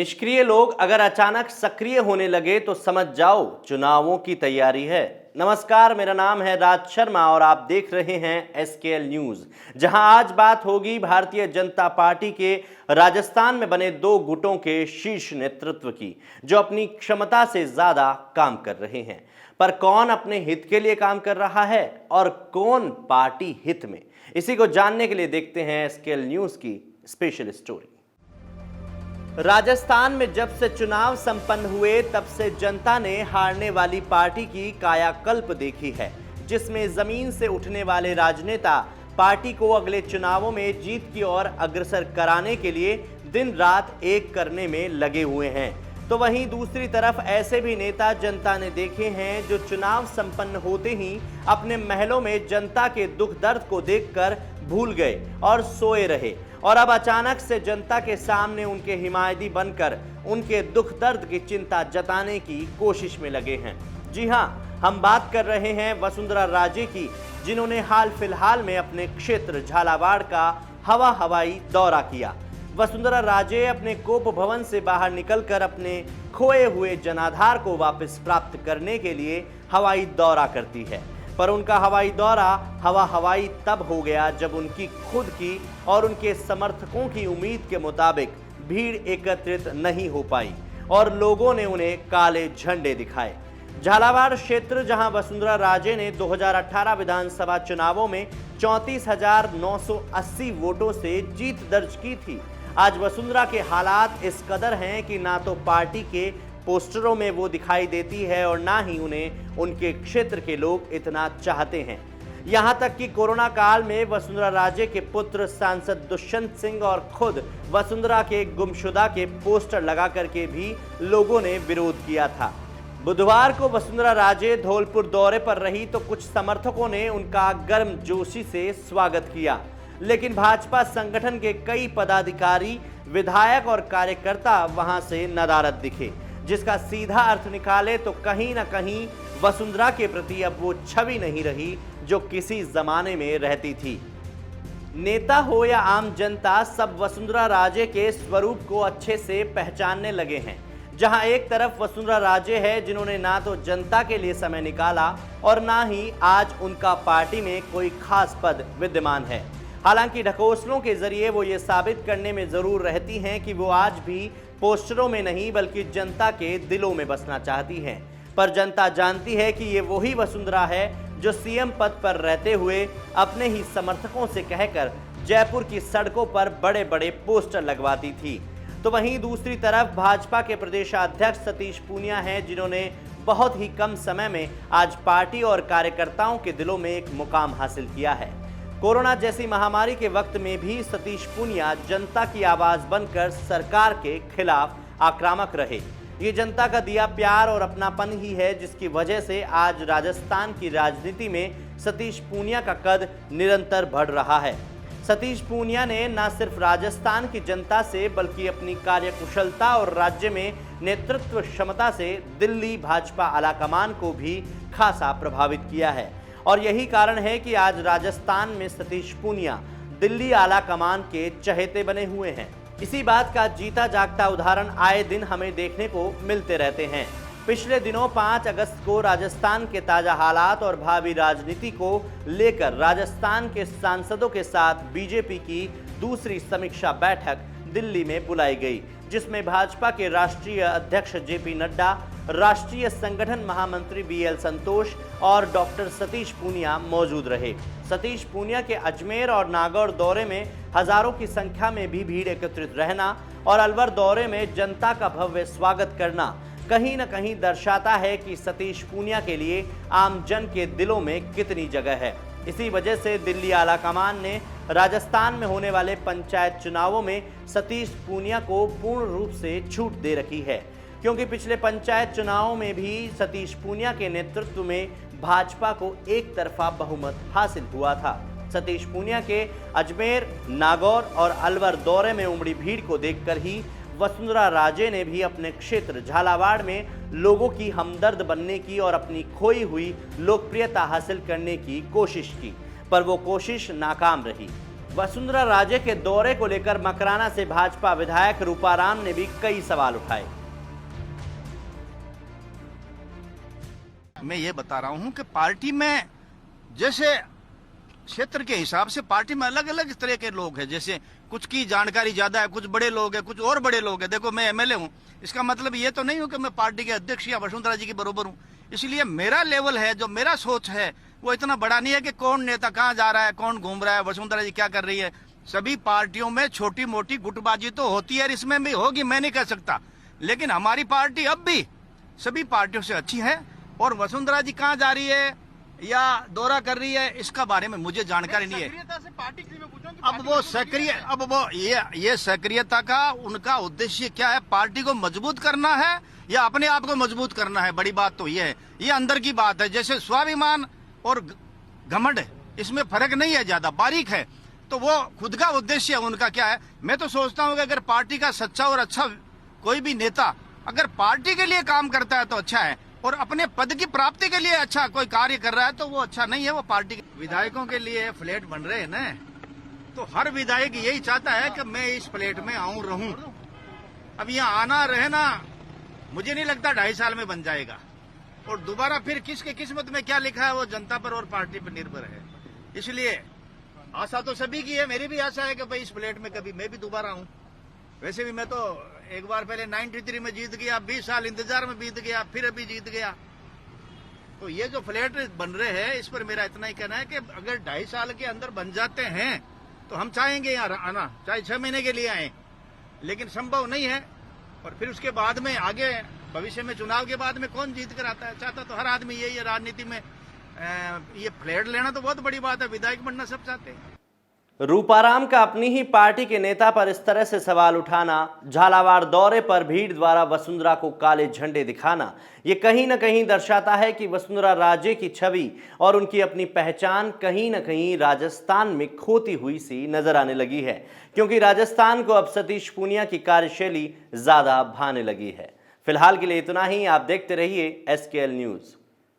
निष्क्रिय लोग अगर अचानक सक्रिय होने लगे तो समझ जाओ चुनावों की तैयारी है। नमस्कार, मेरा नाम है राज शर्मा और आप देख रहे हैं एसकेएल न्यूज, जहां आज बात होगी भारतीय जनता पार्टी के राजस्थान में बने दो गुटों के शीर्ष नेतृत्व की, जो अपनी क्षमता से ज्यादा काम कर रहे हैं। पर कौन अपने हित के लिए काम कर रहा है और कौन पार्टी हित में, इसी को जानने के लिए देखते हैं एसकेएल न्यूज की स्पेशल स्टोरी। राजस्थान में जब से चुनाव संपन्न हुए तब से जनता ने हारने वाली पार्टी की कायाकल्प देखी है, जिसमें जमीन से उठने वाले राजनेता पार्टी को अगले चुनावों में जीत की ओर अग्रसर कराने के लिए दिन रात एक करने में लगे हुए हैं। तो वहीं दूसरी तरफ ऐसे भी नेता जनता ने देखे हैं जो चुनाव संपन्न होते ही अपने महलों में जनता के दुख दर्द को देखकर भूल गए और सोए रहे, और अब अचानक से जनता के सामने उनके हिमायती बनकर उनके दुख दर्द की चिंता जताने की कोशिश में लगे हैं। जी हां, हम बात कर रहे हैं वसुंधरा राजे की, जिन्होंने हाल फिलहाल में अपने क्षेत्र झालावाड़ का हवाई दौरा किया। वसुंधरा राजे अपने कोप भवन से बाहर निकलकर अपने खोए हुए जनाधार को वापस प्राप्त करने के लिए हवाई दौरा करती है, पर उनका हवाई दौरा हवाई तब हो गया जब उनकी खुद की और उनके समर्थकों की उम्मीद के मुताबिक भीड़ एकत्रित नहीं हो पाई और लोगों ने उन्हें काले झंडे दिखाए। झालावाड़ क्षेत्र, जहां वसुंधरा राजे ने 2018 विधानसभा चुनावों में 34,980 वोटों से जीत दर्ज की थी, आज वसुंधरा के हालात इस कदर हैं कि ना तो पार्टी के पोस्टरों में वो दिखाई देती है और ना ही उन्हें उनके क्षेत्र के लोग इतना चाहते हैं। यहां तक कि कोरोना काल में वसुंधरा राजे के पुत्र सांसद दुष्यंत सिंह और खुद वसुंधरा के गुमशुदा के पोस्टर लगा करके भी लोगों ने विरोध किया था। बुधवार को वसुंधरा राजे धौलपुर दौरे पर रही तो कुछ समर्थकों ने उनका गर्मजोशी से स्वागत किया, लेकिन भाजपा संगठन के कई पदाधिकारी, विधायक और कार्यकर्ता वहां से नदारद दिखे, जिसका सीधा अर्थ निकाले तो कहीं ना कहीं वसुंधरा के प्रति अब वो छवि नहीं रही जो किसी जमाने में रहती थी। नेता हो या आम जनता, सब वसुंधरा राजे के स्वरूप को अच्छे से पहचानने लगे हैं। जहां एक तरफ वसुंधरा राजे है जिन्होंने ना तो जनता के लिए समय निकाला और ना ही आज उनका पार्टी में कोई खास पद विद्यमान है। हालांकि ढकोसलों के जरिए वो ये साबित करने में जरूर रहती हैं कि वो आज भी पोस्टरों में नहीं बल्कि जनता के दिलों में बसना चाहती हैं। पर जनता जानती है कि ये वही वसुंधरा है जो सीएम पद पर रहते हुए अपने ही समर्थकों से कहकर जयपुर की सड़कों पर बड़े बड़े पोस्टर लगवाती थी। तो वहीं दूसरी तरफ भाजपा के प्रदेशाध्यक्ष सतीश पूनिया हैं, जिन्होंने बहुत ही कम समय में आज पार्टी और कार्यकर्ताओं के दिलों में एक मुकाम हासिल किया है। कोरोना जैसी महामारी के वक्त में भी सतीश पूनिया जनता की आवाज बनकर सरकार के खिलाफ आक्रामक रहे। ये जनता का दिया प्यार और अपनापन ही है जिसकी वजह से आज राजस्थान की राजनीति में सतीश पूनिया का कद निरंतर बढ़ रहा है। सतीश पूनिया ने न सिर्फ राजस्थान की जनता से बल्कि अपनी कार्यकुशलता और राज्य में नेतृत्व क्षमता से दिल्ली भाजपा आलाकमान को भी खासा प्रभावित किया है, और यही कारण है कि आज राजस्थान में सतीश पूनिया दिल्ली आला कमान के चहेते बने हुए हैं। इसी बात का जीता जागता उदाहरण आए दिन हमें देखने को मिलते रहते हैं। पिछले दिनों 5 अगस्त को राजस्थान के ताजा हालात और भावी राजनीति को लेकर राजस्थान के सांसदों के साथ बीजेपी की दूसरी समीक्षा बैठक दिल्ली में बुलाई गई, जिसमें भाजपा के राष्ट्रीय अध्यक्ष जेपी नड्डा, राष्ट्रीय संगठन महामंत्री बीएल संतोष और डॉक्टर सतीश पूनिया मौजूद रहे। सतीश पूनिया के अजमेर और नागौर दौरे में हजारों की संख्या में भी भीड़ एकत्रित रहना और अलवर दौरे में जनता का भव्य स्वागत करना कहीं न कहीं दर्शाता है कि सतीश पूनिया के लिए आम जन के दिलों में कितनी जगह है। इसी वजह से दिल्ली आलाकमान ने राजस्थान में होने वाले पंचायत चुनावों में सतीश पूनिया को पूर्ण रूप से छूट दे रखी है, क्योंकि पिछले पंचायत चुनावों में भी सतीश पूनिया के नेतृत्व में भाजपा को एक तरफा बहुमत हासिल हुआ था। सतीश पूनिया के अजमेर, नागौर और अलवर दौरे में उमड़ी भीड़ को देखकर ही वसुंधरा राजे ने भी अपने क्षेत्र झालावाड़ में लोगों की हमदर्द बनने की और अपनी खोई हुई लोकप्रियता हासिल करने की कोशिश की, पर वो कोशिश नाकाम रही। वसुंधरा राजे के दौरे को लेकर मकराना से भाजपा विधायक रूपाराम ने भी कई सवाल उठाए। मैं ये बता रहा हूं कि पार्टी में जैसे क्षेत्र के हिसाब से पार्टी में अलग अलग तरह के लोग हैं। जैसे कुछ की जानकारी ज्यादा है, कुछ बड़े लोग हैं, कुछ और बड़े लोग हैं। देखो मैं एमएलए हूं, इसका मतलब ये तो नहीं हो कि मैं पार्टी के अध्यक्ष या वसुंधरा जी के बरोबर हूं। इसलिए मेरा लेवल है, जो मेरा सोच है वो इतना बड़ा नहीं है कि कौन नेता कहां जा रहा है, कौन घूम रहा है, वसुंधरा जी क्या कर रही है। सभी पार्टियों में छोटी मोटी गुटबाजी तो होती है, इसमें भी होगी, मैं नहीं कह सकता। लेकिन हमारी पार्टी अब भी सभी पार्टियों से अच्छी है। और वसुंधरा जी कहां जा रही है या दौरा कर रही है, इसका बारे में मुझे जानकारी नहीं है। अब वो सक्रिय, अब वो ये सक्रियता का उनका उद्देश्य क्या है? पार्टी को मजबूत करना है या अपने आप को मजबूत करना है? बड़ी बात तो ये है, ये अंदर की बात है। जैसे स्वाभिमान और घमंड, इसमें फर्क नहीं है, ज्यादा बारीक है। तो वो खुद का उद्देश्य उनका क्या है? मैं तो सोचता हूँ कि अगर पार्टी का सच्चा और अच्छा कोई भी नेता अगर पार्टी के लिए काम करता है तो अच्छा है, और अपने पद की प्राप्ति के लिए अच्छा कोई कार्य कर रहा है तो वो अच्छा नहीं है। वो पार्टी के विधायकों के लिए फ्लैट बन रहे हैं ना, तो हर विधायक यही चाहता है कि मैं इस फ्लैट में आऊं रहूं। अब यहाँ आना रहना मुझे नहीं लगता 2.5 साल में बन जाएगा। और दोबारा फिर किसके किस्मत में क्या लिखा है वो जनता पर और पार्टी पर निर्भर है। इसलिए आशा तो सभी की है, मेरी भी आशा है कि भाई इस फ्लैट में कभी मैं भी दोबारा आऊं। वैसे भी मैं तो एक बार पहले 93 में जीत गया, 20 साल इंतजार में बीत गया, फिर अभी जीत गया। तो ये जो फ्लैट बन रहे हैं इस पर मेरा इतना ही कहना है कि अगर 2.5 साल के अंदर बन जाते हैं तो हम चाहेंगे यहाँ आना, चाहे 6 महीने के लिए आए, लेकिन संभव नहीं है। और फिर उसके बाद में आगे भविष्य में चुनाव के बाद में कौन जीत कर आता है? चाहता तो हर आदमी यही है राजनीति में। ये फ्लैट लेना तो बहुत बड़ी बात है, विधायक बनना सब चाहते हैं। रूपाराम का अपनी ही पार्टी के नेता पर इस तरह से सवाल उठाना, झालावाड़ दौरे पर भीड़ द्वारा वसुंधरा को काले झंडे दिखाना, ये कहीं न कहीं दर्शाता है कि वसुंधरा राजे की छवि और उनकी अपनी पहचान कहीं न कहीं राजस्थान में खोती हुई सी नजर आने लगी है, क्योंकि राजस्थान को अब सतीश पूनिया की कार्यशैली ज्यादा भाने लगी है। फिलहाल के लिए इतना ही। आप देखते रहिए SKL न्यूज।